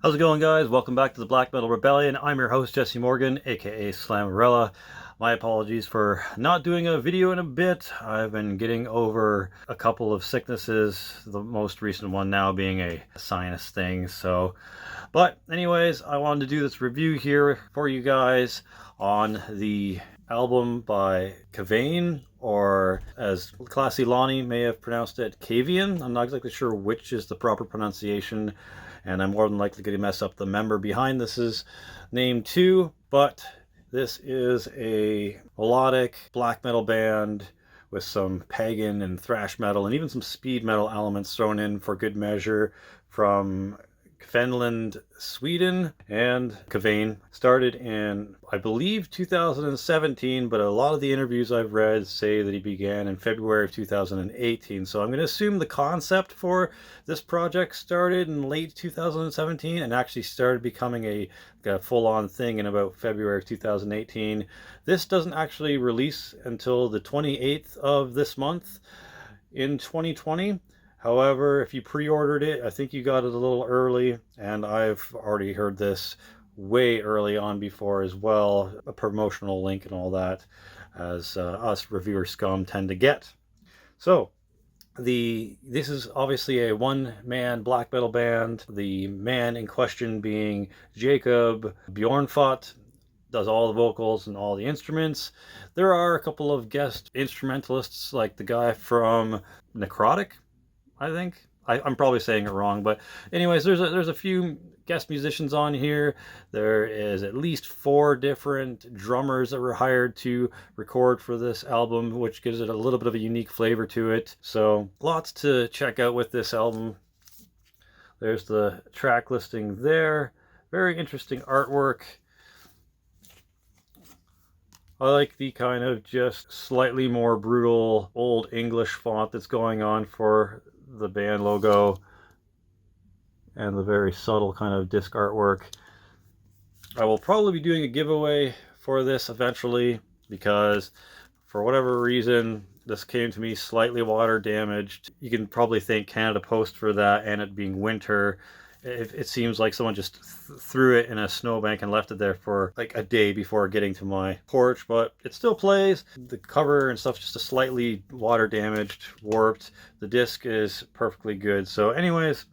How's it going, guys? Welcome back to the Black Metal Rebellion. I'm your host, Jesse Morgan, aka Slamorella. My apologies for not doing a video in a bit. I've been getting over a couple of sicknesses, the most recent one now being a sinus thing. But anyways, I wanted to do this review here for you guys on the album by Kvaen, or as Classy Lonnie may have pronounced it, Kvaen. I'm not exactly sure which is the proper pronunciation, and I'm more than likely going to mess up the member behind this's name too, but this is a melodic black metal band with some pagan and thrash metal and even some speed metal elements thrown in for good measure from Finland, Sweden. And Kvaen started in, I believe, 2017, but a lot of the interviews I've read say that he began in February of 2018. So I'm going to assume the concept for this project started in late 2017 and actually started becoming a full-on thing in about February of 2018. This doesn't actually release until the 28th of this month in 2020. However, if you pre-ordered it, I think you got it a little early, and I've already heard this way early on before as well, a promotional link and all that, as us reviewer scum tend to get. So, this is obviously a one-man black metal band, the man in question being Jacob Bjornfot, does all the vocals and all the instruments. There are a couple of guest instrumentalists, like the guy from Necrotic, I think. I'm probably saying it wrong, but anyways, there's a few guest musicians on here. There is at least 4 different drummers that were hired to record for this album, which gives it a little bit of a unique flavor to it. So lots to check out with this album. There's the track listing there. Very interesting artwork. I like the kind of just slightly more brutal old English font that's going on for the band logo, and the very subtle kind of disc artwork. I will probably be doing a giveaway for this eventually, because for whatever reason this came to me slightly water damaged. You can probably thank Canada Post for that, and it being winter. It seems like someone just threw it in a snowbank and left it there for like a day before getting to my porch, but it still plays. The cover and stuff just a slightly water damaged, warped. The disc is perfectly good. So anyways,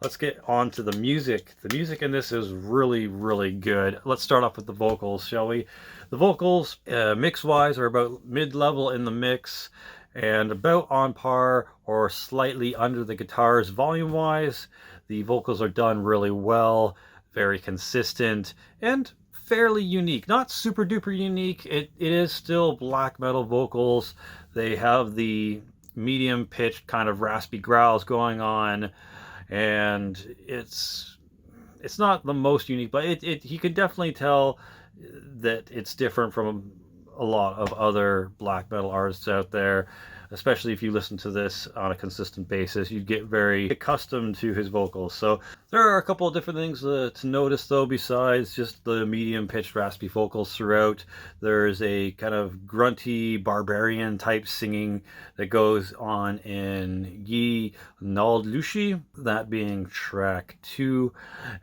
let's get on to the music. The music in this is really, really good. Let's start off with the vocals, shall we? The vocals, mix-wise, are about mid-level in the mix and about on par or slightly under the guitars volume-wise. The vocals are done really well, very consistent, and fairly unique. Not super duper unique. It is still black metal vocals. They have the medium pitched kind of raspy growls going on, and it's not the most unique, but you can definitely tell that it's different from a lot of other black metal artists out there. Especially if you listen to this on a consistent basis, you'd get very accustomed to his vocals. So there are a couple of different things to notice, though, besides just the medium-pitched raspy vocals throughout. There's a kind of grunty, barbarian type singing that goes on in Ye Nald Lushi, that being track 2.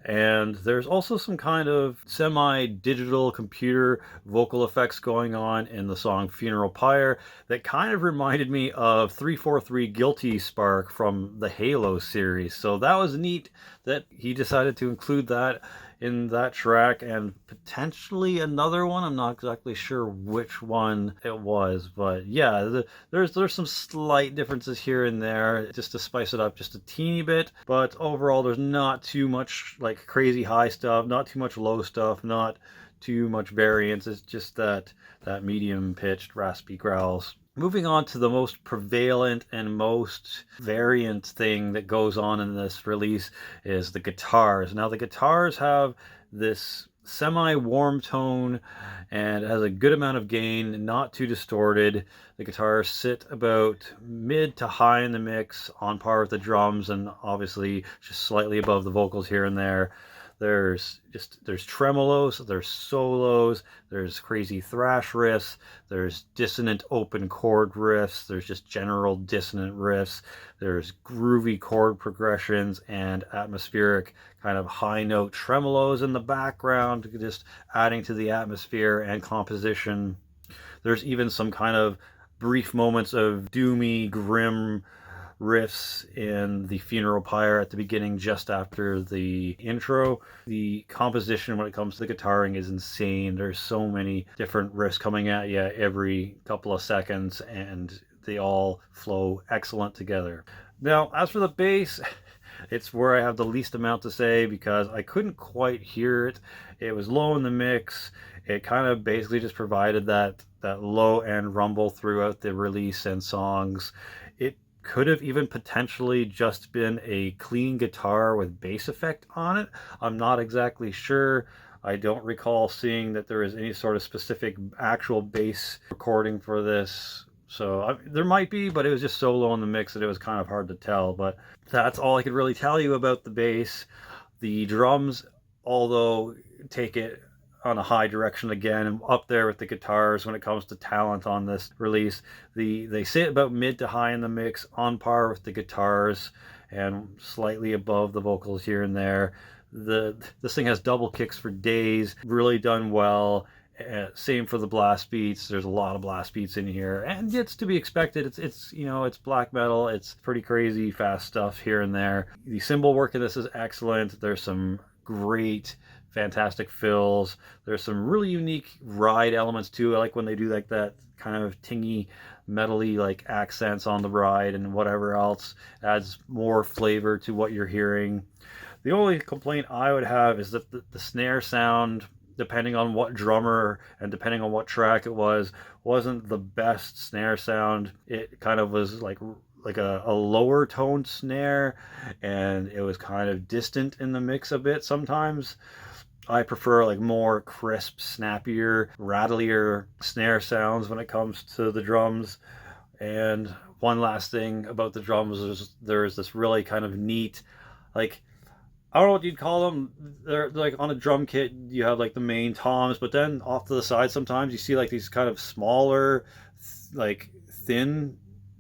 And there's also some kind of semi-digital computer vocal effects going on in the song Funeral Pyre that kind of reminded me of 343 Guilty Spark from the Halo series. So that was neat that he decided to include that in that track, and potentially another one. I'm not exactly sure which one it was, but yeah, there's some slight differences here and there just to spice it up just a teeny bit. But overall, there's not too much like crazy high stuff, not too much low stuff, not too much variance. It's just that medium pitched raspy growls. Moving on to the most prevalent and most variant thing that goes on in this release is the guitars. Now the guitars have this semi-warm tone and has a good amount of gain, not too distorted. The guitars sit about mid to high in the mix, on par with the drums, and obviously just slightly above the vocals here and there. There's tremolos, there's solos, there's crazy thrash riffs, there's dissonant open chord riffs, there's just general dissonant riffs, there's groovy chord progressions and atmospheric kind of high note tremolos in the background, just adding to the atmosphere and composition. There's even some kind of brief moments of doomy, grim riffs in the funeral pyre at the beginning, just after the intro. The composition when it comes to the guitaring is insane. There's so many different riffs coming at you every couple of seconds, and they all flow excellent together. Now, as for the bass, it's where I have the least amount to say because I couldn't quite hear it. It was low in the mix. It kind of basically just provided that low end rumble throughout the release and songs. It could have even potentially just been a clean guitar with bass effect on it. I'm not exactly sure. I don't recall seeing that there is any sort of specific actual bass recording for this. So there might be, but it was just so low in the mix that it was kind of hard to tell. But that's all I could really tell you about the bass. The drums, although take it on a high direction again, and up there with the guitars when it comes to talent on this release. They sit about mid to high in the mix, on par with the guitars, and slightly above the vocals here and there. This thing has double kicks for days, really done well. Same for the blast beats. There's a lot of blast beats in here, and it's to be expected. It's you know, it's black metal. It's pretty crazy fast stuff here and there. The cymbal work in this is excellent. There's some great, fantastic fills. There's some really unique ride elements too. I like when they do like that kind of tingy, metally like accents on the ride, and whatever else adds more flavor to what you're hearing. The only complaint I would have is that the snare sound, depending on what drummer and depending on what track it was, wasn't the best snare sound. It kind of was like a lower toned snare, and it was kind of distant in the mix a bit sometimes. I prefer like more crisp, snappier, rattlier snare sounds when it comes to the drums. And one last thing about the drums is there's this really kind of neat, like, I don't know what you'd call them. They're like on a drum kit, you have like the main toms, but then off to the side sometimes you see like these kind of smaller, like thin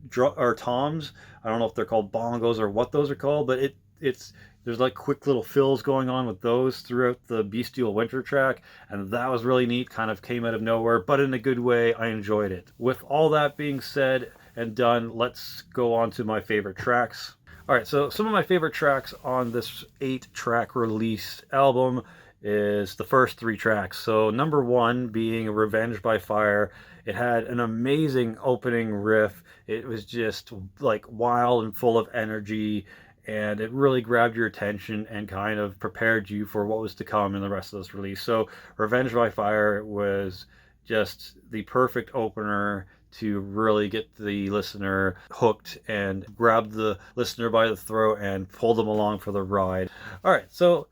drum or toms. I don't know if they're called bongos or what those are called, but it's there's like quick little fills going on with those throughout the Bestial Winter track, and that was really neat. Kind of came out of nowhere, but in a good way. I enjoyed it. With all that being said and done, let's go on to my favorite tracks. Alright, so some of my favorite tracks on this 8-track release album is the first 3 tracks. So number 1 being Revenge by Fire. It had an amazing opening riff. It was just like wild and full of energy, and it really grabbed your attention and kind of prepared you for what was to come in the rest of this release. So Revenge by Fire was just the perfect opener to really get the listener hooked and grab the listener by the throat and pull them along for the ride. All right, so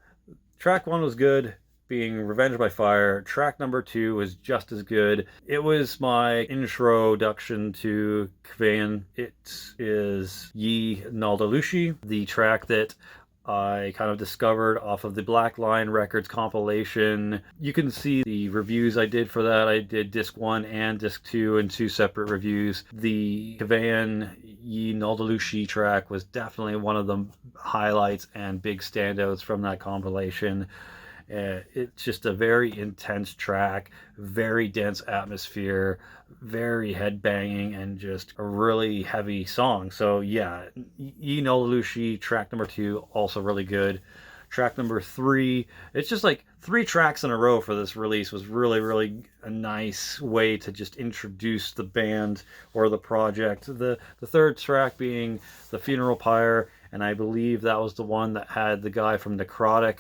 track 1 was good, being Revenge by Fire. Track number 2 was just as good. It was my introduction to Kvaen. It is Ye Naldalushi, the track that I kind of discovered off of the Black Line Records compilation. You can see the reviews I did for that. I did disc 1 and disc 2 in 2 separate reviews. The Kvaen Ye Naldalushi track was definitely one of the highlights and big standouts from that compilation. It's just a very intense track, very dense atmosphere, very head-banging, and just a really heavy song. So yeah, Ye Naldalushi, track number 2, also really good. Track number 3, it's just like 3 tracks in a row for this release was really, really a nice way to just introduce the band or the project. The third track being The Funeral Pyre, and I believe that was the one that had the guy from Necrotic.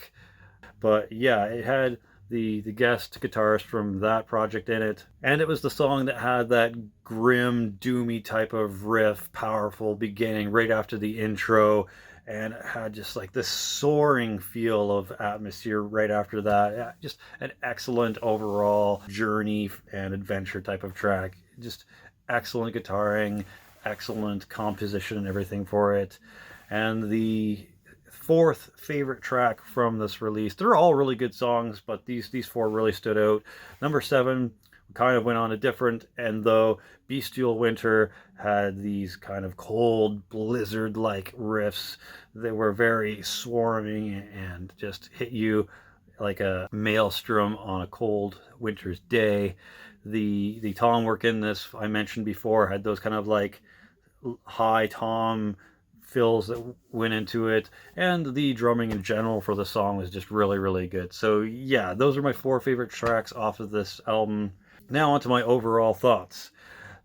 But yeah, it had the guest guitarist from that project in it. And it was the song that had that grim, doomy type of riff, powerful beginning right after the intro. And it had just like this soaring feel of atmosphere right after that. Yeah, just an excellent overall journey and adventure type of track. Just excellent guitaring, excellent composition and everything for it. And the fourth favorite track from this release. They're all really good songs, but these four really stood out. Number 7 kind of went on a different end, though. Bestial Winter had these kind of cold, blizzard-like riffs that were very swarming and just hit you like a maelstrom on a cold winter's day. The tom work in this, I mentioned before, had those kind of like high tom fills that went into it, and the drumming in general for the song was just really, really good. So yeah, those are my 4 favorite tracks off of this album. Now on to my overall thoughts.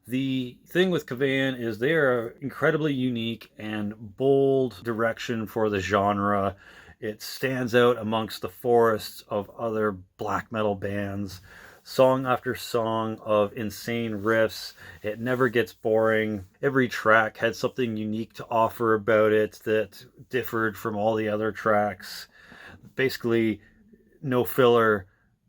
The thing with Kvaen is they are incredibly unique and bold direction for the genre. It stands out amongst the forests of other black metal bands. Song after song of insane riffs. It never gets boring. Every track had something unique to offer about it that differed from all the other tracks. Basically, no filler,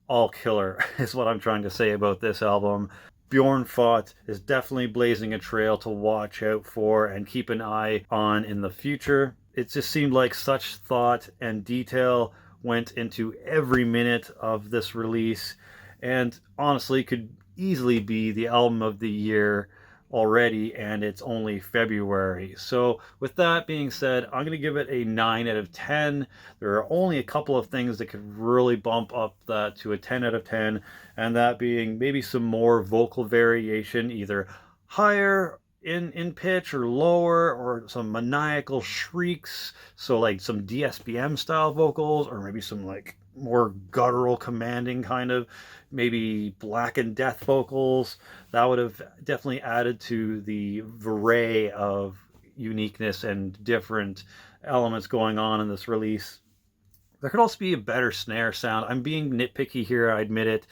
all killer is what I'm trying to say about this album. Bjorn Fott is definitely blazing a trail to watch out for and keep an eye on in the future. It just seemed like such thought and detail went into every minute of this release, and honestly could easily be the album of the year already, and it's only February. So with that being said, I'm going to give it a 9 out of 10. There are only a couple of things that could really bump up that to a 10 out of 10, and that being maybe some more vocal variation, either higher in pitch or lower, or some maniacal shrieks, so like some DSBM style vocals, or maybe some like more guttural, commanding kind of, maybe Black and Death vocals. That would have definitely added to the array of uniqueness and different elements going on in this release. There could also be a better snare sound. I'm being nitpicky here, I admit it,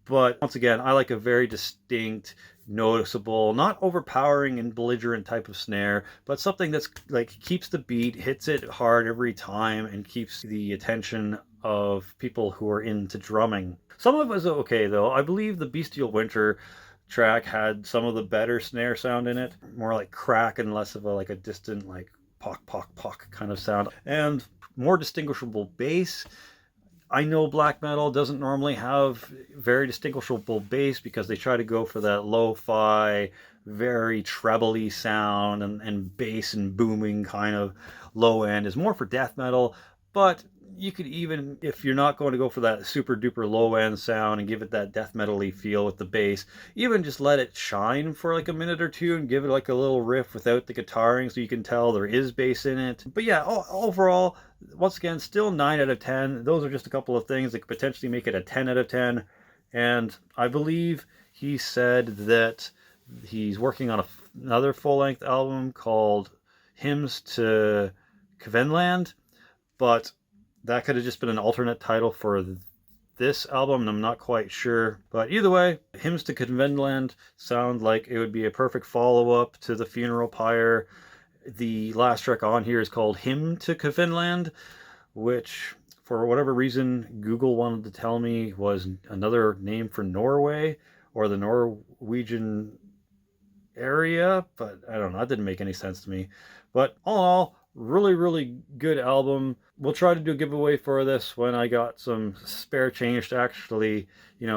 but once again, I like a very distinct, noticeable, not overpowering and belligerent type of snare, but something that's like keeps the beat, hits it hard every time, and keeps the attention of people who are into drumming. Some of it was okay though. I believe the Bestial Winter track had some of the better snare sound in it, more like crack and less of a like a distant like pock pock pock kind of sound, and more distinguishable bass. I know black metal doesn't normally have very distinguishable bass because they try to go for that lo-fi, very trebly sound, and bass and booming kind of low end is more for death metal. But you could, even if you're not going to go for that super duper low end sound and give it that death metal-y feel with the bass, even just let it shine for like a minute or two and give it like a little riff without the guitaring so you can tell there is bass in it. But yeah, overall, once again, still 9 out of 10. Those are just a couple of things that could potentially make it a 10 out of 10. And I believe he said that he's working on another full-length album called Hymns to Kvaenland, but that could have just been an alternate title for this album, and I'm not quite sure. But either way, Hymns to Kvaenland sound like it would be a perfect follow-up to the Funeral Pyre. The last track on here is called Hymn to Kvaenland, which for whatever reason Google wanted to tell me was another name for Norway or the Norwegian area, but I don't know, that didn't make any sense to me. But all in all, really, really good album. We'll try to do a giveaway for this when I got some spare change to actually,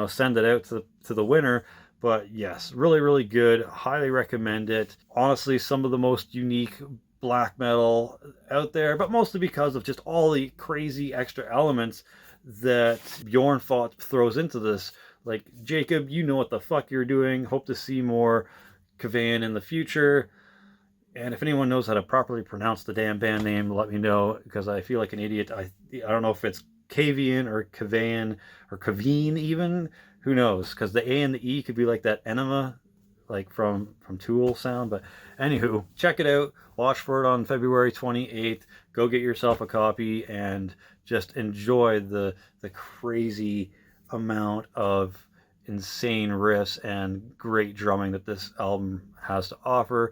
send it out to the winner. But yes, really, really good. Highly recommend it. Honestly, some of the most unique black metal out there, but mostly because of just all the crazy extra elements that Bjorn Fott throws into this. Like, Jacob, you know what the fuck you're doing. Hope to see more Kvaen in the future. And if anyone knows how to properly pronounce the damn band name, let me know, because I feel like an idiot. I don't know if it's Kvaen or Kvaen or Kvaen even. Who knows? Because the A and the E could be like that enema, like from Tool sound. But anywho, check it out. Watch for it on February 28th. Go get yourself a copy and just enjoy the crazy amount of insane riffs and great drumming that this album has to offer.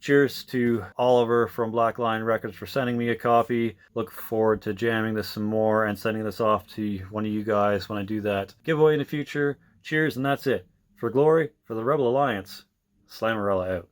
Cheers to Oliver from Black Lion Records for sending me a copy. Look forward to jamming this some more and sending this off to one of you guys when I do that giveaway in the future. Cheers, and that's it. For glory, for the Rebel Alliance, Slammerella out.